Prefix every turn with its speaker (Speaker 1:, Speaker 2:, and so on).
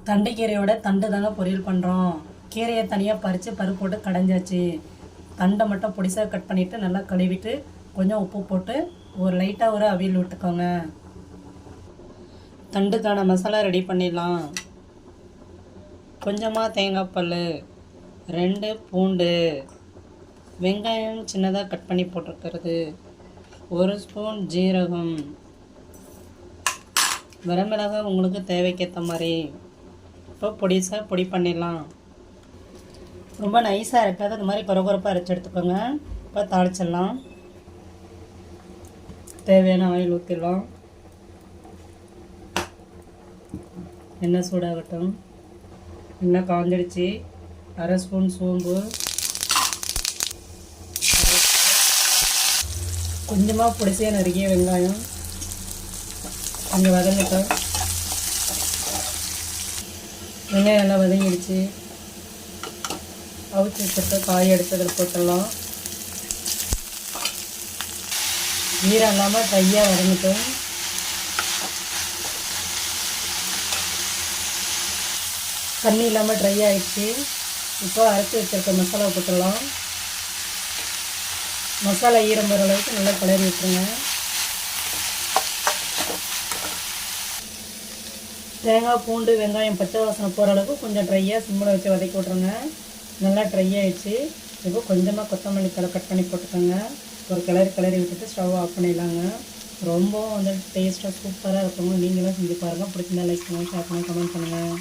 Speaker 1: தண்டுக்கீரையோட தண்டு தாங்க பொரியல் பண்ணுறோம். கீரையை தனியாக பறித்து பருப்பு போட்டு கடைஞ்சாச்சு. தண்டை மட்டும் பொடிசாக கட் பண்ணிவிட்டு நல்லா கழுவிட்டு கொஞ்சம் உப்பு போட்டு லைட்டாக ஒரு அவியல் விட்டுக்கோங்க. தண்டுக்கான மசாலா ரெடி பண்ணிடலாம். கொஞ்சமாக தேங்காய் பல், 2 பூண்டு, வெங்காயம் சின்னதாக கட் பண்ணி போட்டிருக்கிறது, 1 ஸ்பூன் ஜீரகம், வரமிளகாய் உங்களுக்கு தேவைக்கேற்ற மாதிரி. இப்போ பொடி பண்ணிடலாம். ரொம்ப நைஸாக இருக்காது, அது மாதிரி கொரகொரப்பாக அரைச்சி எடுத்துக்கோங்க. இப்போ தாளிச்சிடலாம். தேவையான ஆயில் ஊற்றிடலாம். எண்ணெய் சூடாகட்டும். எண்ணெய் காஞ்சிடுச்சு. 1/2 ஸ்பூன் சோம்பு, கொஞ்சமாக பொடிசையாக நறுக்கிய வெங்காயம் கொஞ்சம் வதங்கட்டும். வெங்காயம் நல்லா வதங்கிடுச்சு. அவிச்சு வச்சுருக்க காய் எடுத்து அதில் போட்டுடலாம். ஈரம் இல்லாமல் ட்ரையாக வதங்கட்டும். தண்ணி இல்லாமல் ட்ரை ஆகிடுச்சு. இப்போ அரைச்சி வச்சுருக்க மசாலா போட்டுடலாம். மசாலா ஈரம் போகிற அளவுக்கு நல்லா கிளறி விட்டுருங்க. தேங்காய், பூண்டு, வெங்காயம் பச்சை வாசனை போகிற அளவுக்கு கொஞ்சம் ட்ரையாக சிம்மில் வச்சு வதக்கி விட்ருங்க. நல்லா ட்ரை ஆகிடுச்சு. இப்போ கொஞ்சமாக கொத்தமல்லி தழை கட் பண்ணி போட்டுக்கோங்க. ஒரு கிளறி விட்டுட்டு ஸ்டவ் ஆஃப் பண்ணிடலாங்க. ரொம்ப டேஸ்ட்டாக சூப்பராக இருக்குங்க. நீங்களும் செஞ்சு பாருங்கள். பிடிச்சிருந்தா லைக் பண்ணுங்கள், ஷேர் பண்ணுங்கள், கமெண்ட் பண்ணுங்கள்.